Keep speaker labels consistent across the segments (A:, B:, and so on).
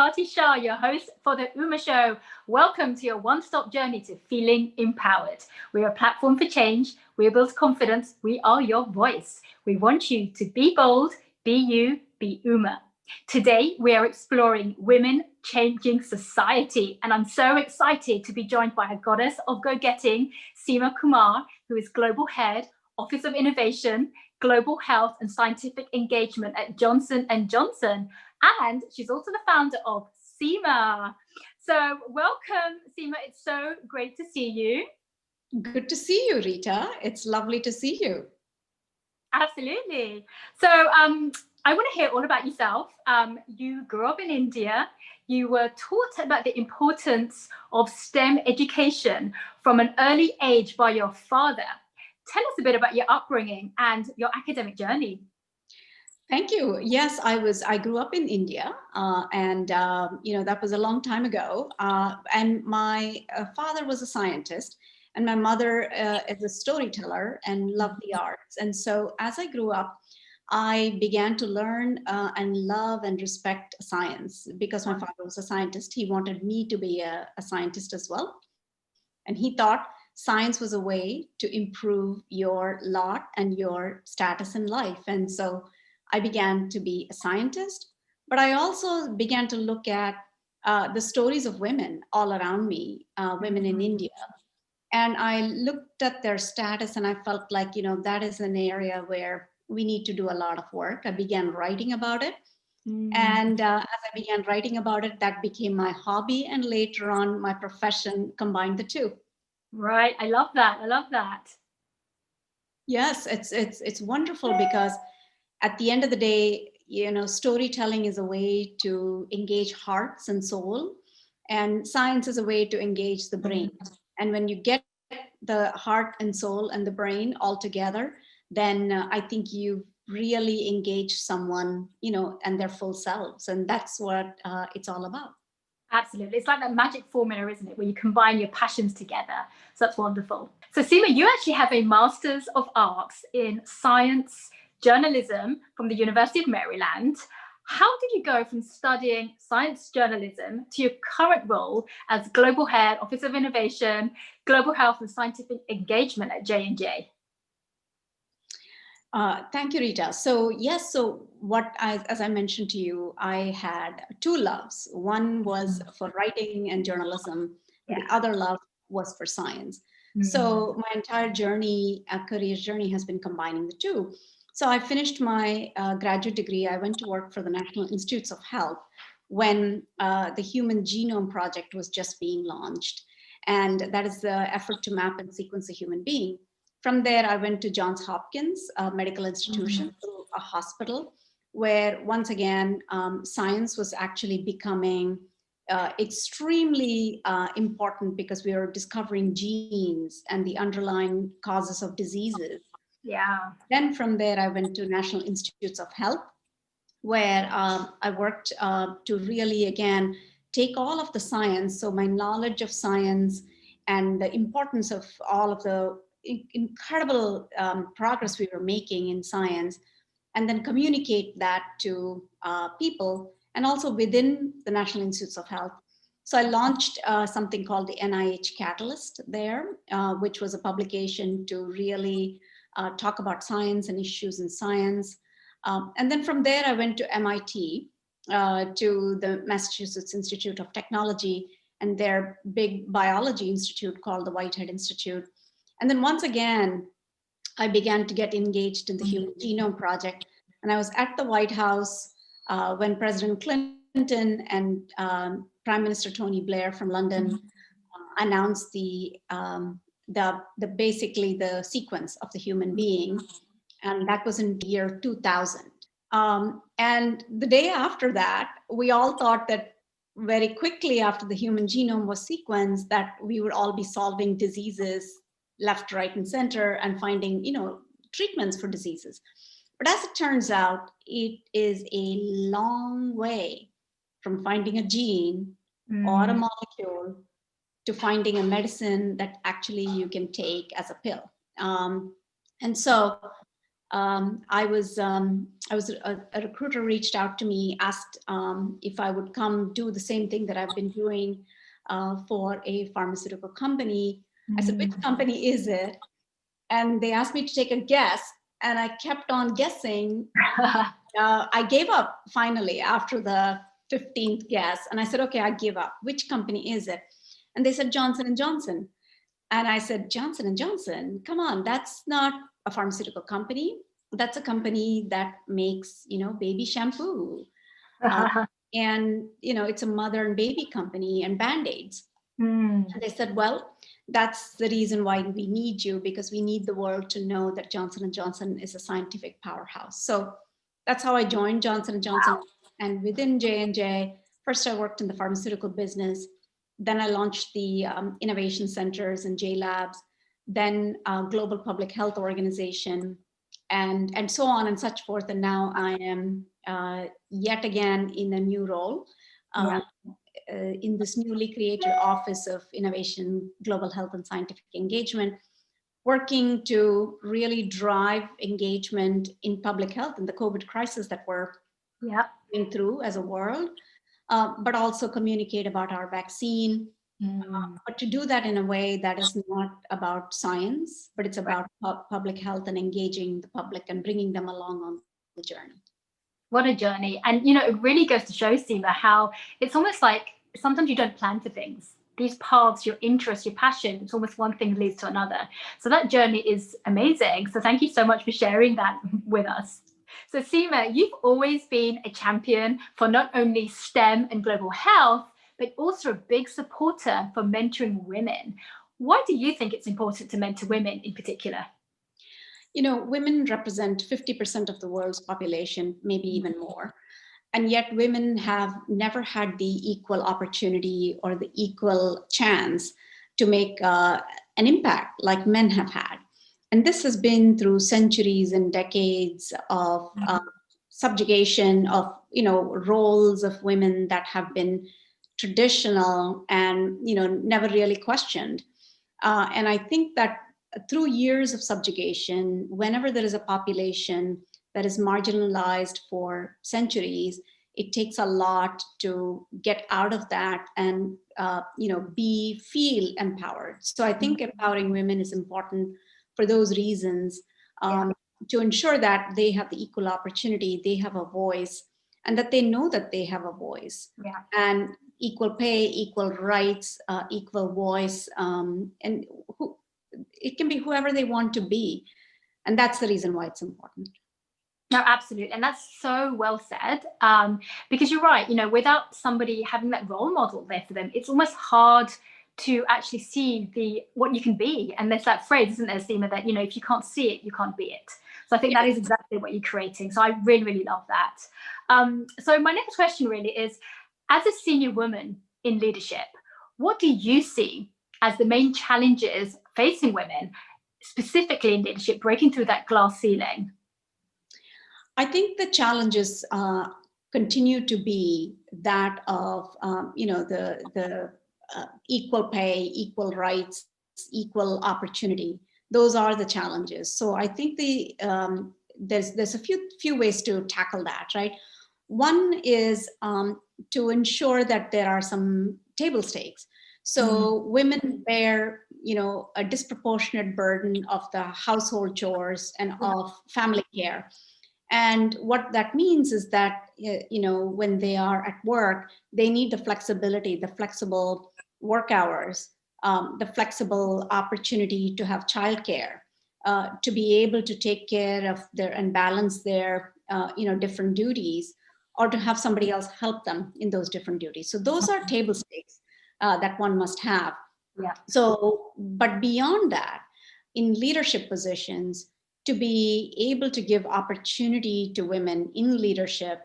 A: Kakati-Shah, your host for the Uma Show. Welcome to your one-stop journey to feeling empowered. We're a platform for change. We build confidence. We are your voice. We want you to be bold, be you, be Uma. Today, we are exploring women changing society. And I'm so excited to be joined by a goddess of go-getting, Seema Kumar, who is Global Head, Office of Innovation, Global Health and Scientific Engagement at Johnson & Johnson. And she's also the founder of Sema. So welcome, Seema. It's so great to see you.
B: Good to see you, Rita. It's lovely to see you.
A: Absolutely. So I want to hear all about yourself. You grew up in India. You were taught about the importance of STEM education from an early age by your father. Tell us a bit about your upbringing and your academic journey.
B: Thank you. Yes, I grew up in India, and that was a long time ago. And my father was a scientist, and my mother is a storyteller and loved the arts. And so, as I grew up, I began to learn and love and respect science because my father was a scientist. He wanted me to be a scientist as well, and he thought science was a way to improve your lot and your status in life. And so I began to be a scientist, but I also began to look at the stories of women all around me, women in India. And I looked at their status and I felt like, that is an area where we need to do a lot of work. I began writing about it. And as I began writing about it, that became my hobby. And later on, my profession combined the two.
A: Right. I love that. I love that.
B: Yes, it's wonderful because at the end of the day, storytelling is a way to engage hearts and soul, and science is a way to engage the brain. And when you get the heart and soul and the brain all together, then I think you really engage someone, and their full selves. And that's what it's all about.
A: Absolutely. It's like that magic formula, isn't it? Where you combine your passions together. So that's wonderful. So Seema, you actually have a Master's of Arts in Science Journalism from the University of Maryland. How did you go from studying science journalism to your current role as Global Head, Office of Innovation, Global Health and Scientific Engagement at J&J?
B: Thank you, Rita. So yes, as I mentioned to you, I had two loves. One was for writing and journalism. Yeah. The other love was for science. So my entire journey, career journey, has been combining the two. So I finished my graduate degree. I went to work for the National Institutes of Health when the Human Genome Project was just being launched. And that is the effort to map and sequence a human being. From there, I went to Johns Hopkins Medical Institution, a hospital, where once again, science was actually becoming extremely important because we were discovering genes and the underlying causes of diseases.
A: Yeah.
B: Then from there, I went to National Institutes of Health, where I worked to really, again, take all of the science, so my knowledge of science and the importance of all of the incredible progress we were making in science, and then communicate that to people and also within the National Institutes of Health. So I launched something called the NIH Catalyst there, which was a publication to really talk about science and issues in science. And then from there, I went to MIT, to the Massachusetts Institute of Technology and their big biology institute called the Whitehead Institute. And then once again, I began to get engaged in the Human Genome Project. And I was at the White House when President Clinton and Prime Minister Tony Blair from London announced basically the sequence of the human being. And that was in the year 2000. And the day after that, we all thought that very quickly after the human genome was sequenced, that we would all be solving diseases left, right, and center and finding, treatments for diseases. But as it turns out, it is a long way from finding a gene or a molecule to finding a medicine that actually you can take as a pill. And so A recruiter reached out to me, asked if I would come do the same thing that I've been doing for a pharmaceutical company. I said, which company is it? And they asked me to take a guess, and I kept on guessing. I gave up finally after the 15th guess, and I said, okay, I give up. Which company is it? And they said Johnson and Johnson. And I said, Johnson and Johnson, come on, that's not a pharmaceutical company. That's a company that makes, baby shampoo. And, it's a mother and baby company and Band-Aids. And they said, well, that's the reason why we need you, because we need the world to know that Johnson and Johnson is a scientific powerhouse. So that's how I joined Johnson and Johnson.
A: Wow.
B: And within J&J, first I worked in the pharmaceutical business. Then I launched the innovation centers and J Labs, then Global Public Health Organization, and so on and such forth. And now I am yet again in a new role in this newly created Office of Innovation, Global Health and Scientific Engagement, working to really drive engagement in public health in the COVID crisis that we're going through as a world. But also communicate about our vaccine, but to do that in a way that is not about science, but it's about public health and engaging the public and bringing them along on the journey.
A: What a journey. And, it really goes to show, Seema, how it's almost like sometimes you don't plan for things. These paths, your interest, your passion, it's almost one thing leads to another. So that journey is amazing. So thank you so much for sharing that with us. So Seema, you've always been a champion for not only STEM and global health, but also a big supporter for mentoring women. Why do you think it's important to mentor women in particular?
B: Women represent 50% of the world's population, maybe even more. And yet women have never had the equal opportunity or the equal chance to make an impact like men have had. And this has been through centuries and decades of subjugation of, roles of women that have been traditional and, never really questioned. And I think that through years of subjugation, whenever there is a population that is marginalized for centuries, it takes a lot to get out of that and, feel empowered. So I think empowering women is important for those reasons, to ensure that they have the equal opportunity, they have a voice, and that they know that they have a voice. And equal pay, equal rights, equal voice, and it can be whoever they want to be. And that's the reason why it's important.
A: No, absolutely. And that's so well said. Because you're right, without somebody having that role model there for them, it's almost hard to actually see what you can be. And there's that phrase, isn't there, Seema, that, if you can't see it, you can't be it. So I think that is exactly what you're creating. So I really, really love that. So my next question really is, as a senior woman in leadership, what do you see as the main challenges facing women, specifically in leadership, breaking through that glass ceiling?
B: I think the challenges continue to be that of, the equal pay, equal rights, equal opportunity. Those are the challenges. So I think there's a few ways to tackle that, right? One is to ensure that there are some table stakes. So women bear, a disproportionate burden of the household chores and of family care. And what that means is that, when they are at work, they need the flexibility, the flexible work hours, the flexible opportunity to have childcare, to be able to take care of and balance their, different duties, or to have somebody else help them in those different duties. So those are table stakes that one must have. So, but beyond that, in leadership positions, to be able to give opportunity to women in leadership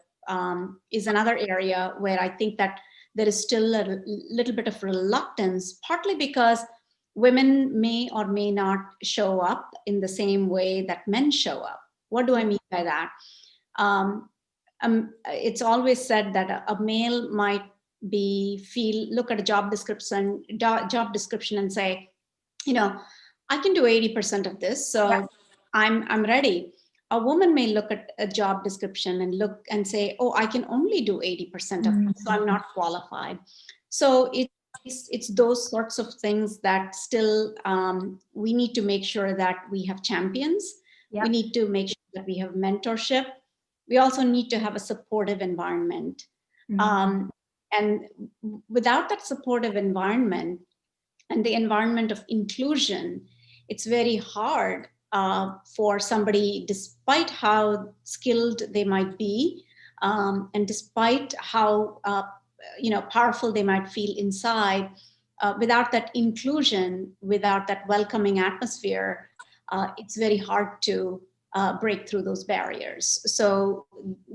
B: is another area where I think that there is still a little bit of reluctance, partly because women may or may not show up in the same way that men show up. What do I mean by that? It's always said that a male might look at a job description and say, I can do 80% of this, so I'm ready. a woman may look at a job description and look and say, oh, I can only do 80% of it, so I'm not qualified. So it's those sorts of things that still we need to make sure that we have champions.
A: Yep.
B: We need to make sure that we have mentorship. We also need to have a supportive environment. And without that supportive environment and the environment of inclusion, it's very hard for somebody, despite how skilled they might be, and despite how powerful they might feel inside, without that inclusion, without that welcoming atmosphere, it's very hard to break through those barriers. So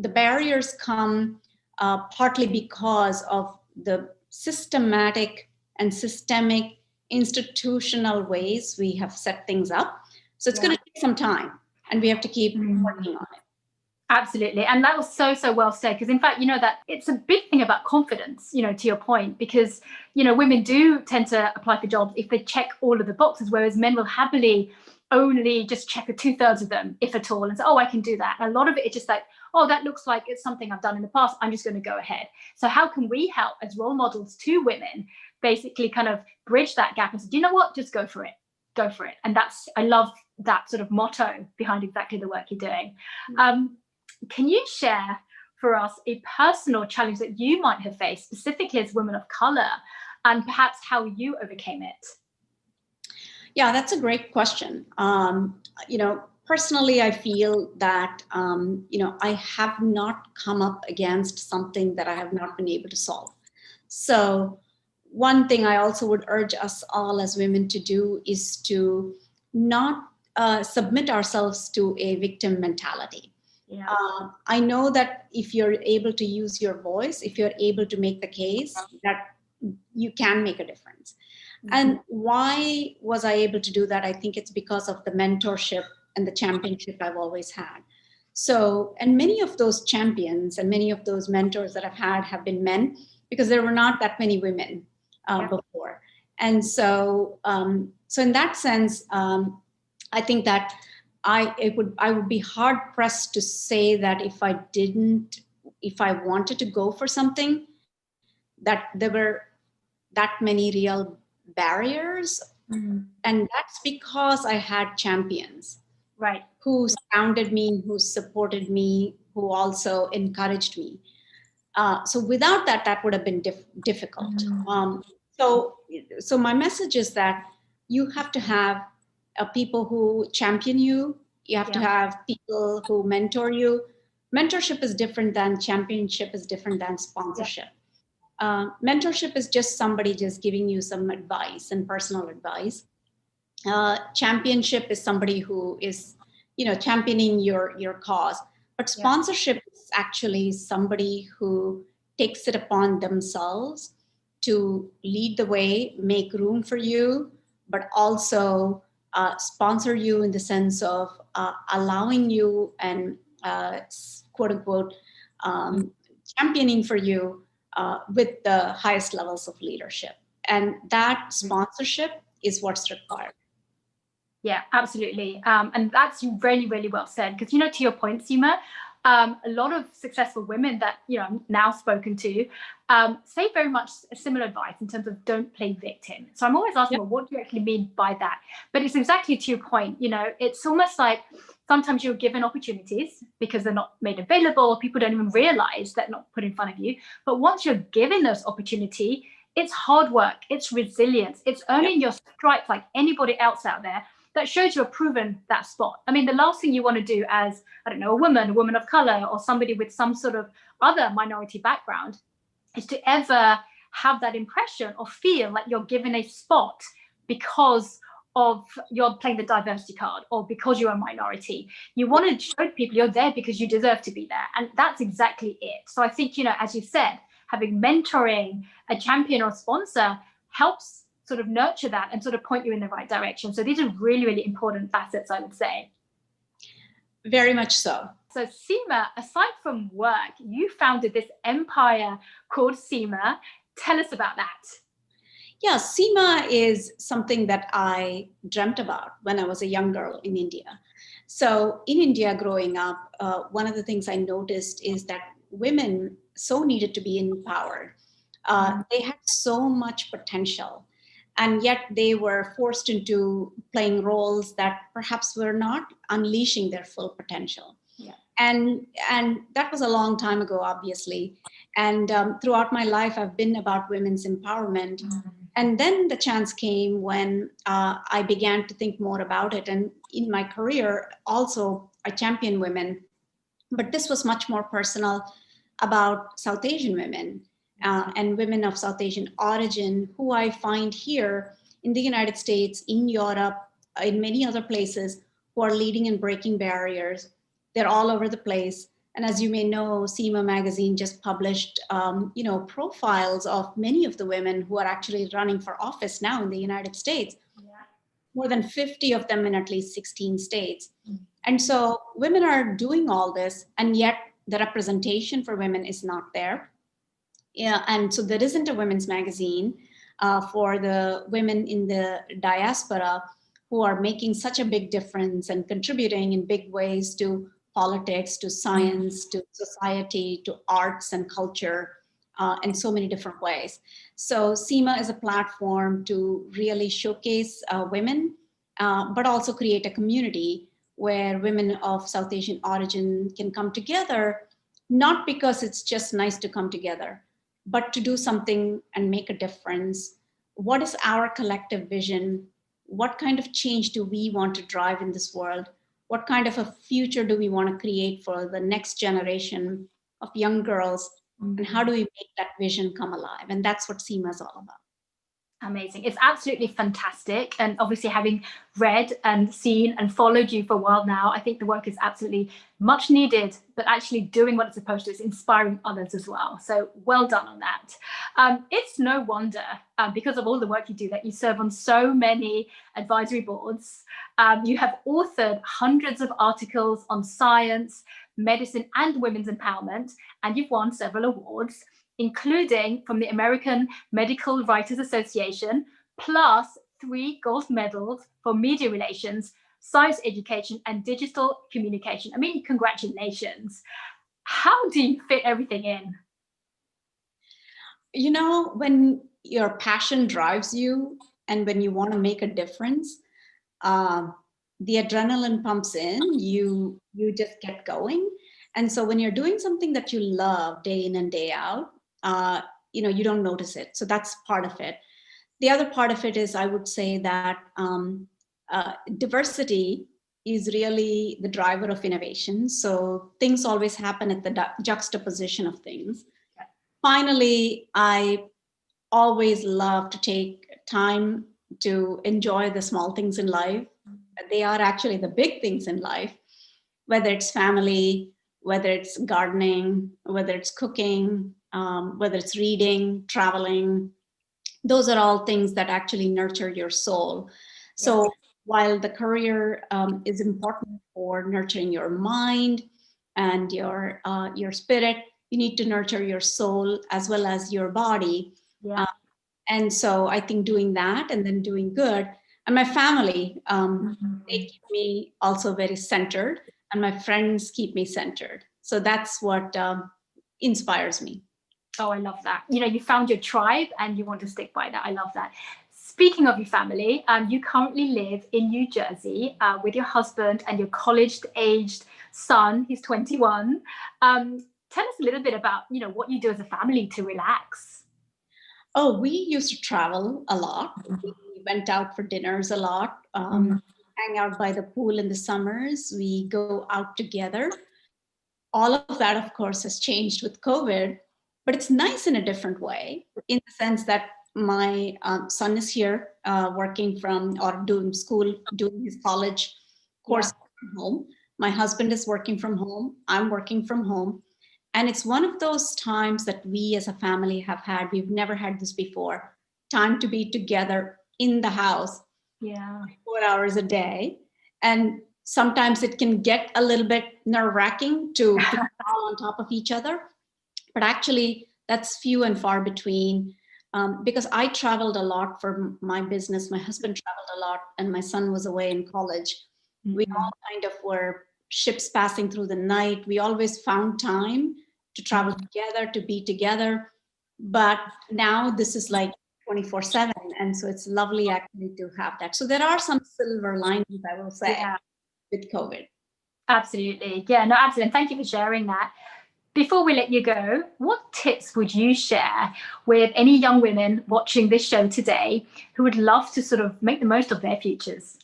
B: the barriers come partly because of the systematic and systemic institutional ways we have set things up. So it's going to take some time, and we have to keep working on it.
A: Absolutely. And that was so well said, because in fact, that it's a big thing about confidence, to your point, because, women do tend to apply for jobs if they check all of the boxes, whereas men will happily only just check 2/3 of them, if at all, and say, oh, I can do that. And a lot of it is just like, oh, that looks like it's something I've done in the past, I'm just going to go ahead. So how can we help as role models to women basically kind of bridge that gap and say, do you know what, just go for it. And I love that sort of motto behind exactly the work you're doing. Can you share for us a personal challenge that you might have faced, specifically as women of color, and perhaps how you overcame it?
B: Yeah, that's a great question. Personally, I feel that, I have not come up against something that I have not been able to solve. So one thing I also would urge us all as women to do is to not submit ourselves to a victim mentality.
A: Yeah.
B: I know that if you're able to use your voice, if you're able to make the case, that you can make a difference. And why was I able to do that? I think it's because of the mentorship and the championship I've always had. So, and many of those champions and many of those mentors that I've had have been men, because there were not that many women before. And so, so in that sense, I think that I would be hard pressed to say that if I wanted to go for something, that there were that many real barriers. And that's because I had champions,
A: right,
B: who surrounded me, who supported me, who also encouraged me. So without that, that would have been difficult. So my message is that you have to have people who champion you. You have to have people who mentor you. Mentorship is different than championship, is different than sponsorship. Mentorship is just somebody just giving you some advice and personal advice. Championship is somebody who is, championing your cause. But sponsorship is actually somebody who takes it upon themselves to lead the way, make room for you, but also sponsor you in the sense of allowing you and quote unquote championing for you with the highest levels of leadership. And that sponsorship is what's required.
A: Yeah, absolutely. And that's really, really well said. Because, to your point, Seema, a lot of successful women that, I'm now spoken to say very much similar advice in terms of don't play victim. So I'm always asking, well, what do you actually mean by that? But it's exactly to your point. It's almost like sometimes you're given opportunities because they're not made available, or people don't even realize they're not put in front of you. But once you're given those opportunity, it's hard work, it's resilience, it's earning your stripes like anybody else out there. That shows you're proven that spot. I mean, the last thing you want to do as, a woman of color, or somebody with some sort of other minority background, is to ever have that impression or feel like you're given a spot because of you're playing the diversity card or because you're a minority. You want to show people you're there because you deserve to be there. And that's exactly it. So I think, as you said, having mentoring, a champion or sponsor helps sort of nurture that and sort of point you in the right direction. So these are really, really important facets, I would say.
B: Very much so.
A: So Seema, aside from work, you founded this empire called Sema. Tell us about that.
B: Yeah, Sema is something that I dreamt about when I was a young girl in India. So in India, growing up, one of the things I noticed is that women so needed to be empowered. They had so much potential, and yet they were forced into playing roles that perhaps were not unleashing their full potential.
A: Yeah.
B: And that was a long time ago, obviously. And throughout my life, I've been about women's empowerment. And then the chance came when I began to think more about it. And in my career, also, I champion women. But this was much more personal about South Asian women and women of South Asian origin, who I find here in the United States, in Europe, in many other places, who are leading and breaking barriers. They're all over the place. And as you may know, Seema magazine just published, profiles of many of the women who are actually running for office now in the United States.
A: Yeah.
B: More than 50 of them in at least 16 states. And so women are doing all this, and yet the representation for women is not there. Yeah, and so there isn't a women's magazine for the women in the diaspora who are making such a big difference and contributing in big ways to politics, to science, to society, to arts and culture, in so many different ways. So SEMA is a platform to really showcase women, but also create a community where women of South Asian origin can come together, not because it's just nice to come together, but to do something and make a difference. What is our collective vision? What kind of change do we want to drive in this world? What kind of a future do we want to create for the next generation of young girls? And how do we make that vision come alive? And that's what SEMA is all about.
A: Amazing. It's absolutely fantastic. And obviously, having read and seen and followed you for a while now, I think the work is absolutely much needed, but actually doing what it's supposed to is inspiring others as well. So well done on that. It's no wonder, because of all the work you do, that you serve on so many advisory boards. You have authored hundreds of articles on science, medicine, and women's empowerment, and you've won several awards, including from the American Medical Writers Association, plus 3 gold medals for media relations, science education, and digital communication. I mean, congratulations. How do you fit everything in?
B: You know, when your passion drives you and when you want to make a difference, the adrenaline pumps in, you just get going. And so when you're doing something that you love day in and day out, you don't notice it. So that's part of it. The other part of it is, I would say that diversity is really the driver of innovation. So things always happen at the juxtaposition of things. Finally, I always love to take time to enjoy the small things in life. They are actually the big things in life, whether it's family, whether it's gardening, whether it's cooking, whether it's reading, traveling. Those are all things that actually nurture your soul. So while the career is important for nurturing your mind and your spirit, you need to nurture your soul as well as your body.
A: Yeah.
B: And so I think doing that and then doing good. And my family, they keep me also very centered, and my friends keep me centered. So that's what inspires me.
A: Oh, I love that. You found your tribe and you want to stick by that. I love that. Speaking of your family, you currently live in New Jersey with your husband and your college-aged son. He's 21. Tell us a little bit about, what you do as a family to relax.
B: Oh, we used to travel a lot. We went out for dinners a lot, hang out by the pool in the summers. We go out together. All of that, of course, has changed with COVID, but it's nice in a different way, in the sense that my son is here working from or doing school, doing his college course from home. My husband is working from home. I'm working from home. And it's one of those times that we as a family have had. We've never had this before. Time to be together in the house 4 hours a day. And sometimes it can get a little bit nerve-wracking to be all on top of each other. But actually, that's few and far between, because I traveled a lot for my business. My husband traveled a lot, and my son was away in college. We all kind of were ships passing through the night. We always found time to travel together, to be together. But now this is like 24/7. And so it's lovely actually to have that. So there are some silver linings, I will say, with COVID.
A: Absolutely. Yeah, no, absolutely. And thank you for sharing that. Before we let you go, what tips would you share with any young women watching this show today who would love to sort of make the most of their futures?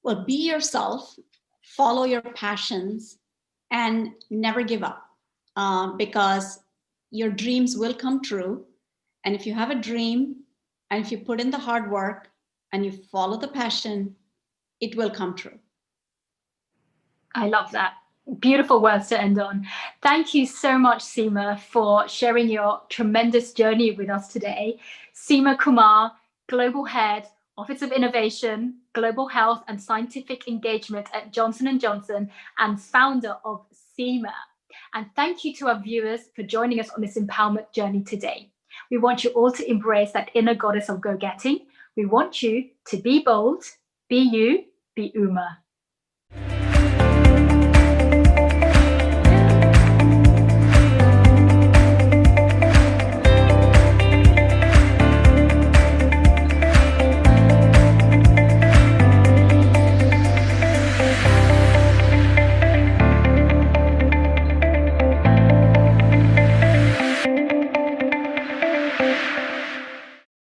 B: Well, be yourself, follow your passions, and never give up, because your dreams will come true. And if you have a dream, and if you put in the hard work and you follow the passion, it will come true.
A: I love that. Beautiful words to end on. Thank you so much, Seema, for sharing your tremendous journey with us today. Seema Kumar, Global Head, Office of Innovation, Global Health and Scientific Engagement at Johnson & Johnson and founder of Sema. And thank you to our viewers for joining us on this empowerment journey today. We want you all to embrace that inner goddess of go-getting. We want you to be bold, be you, be Uma.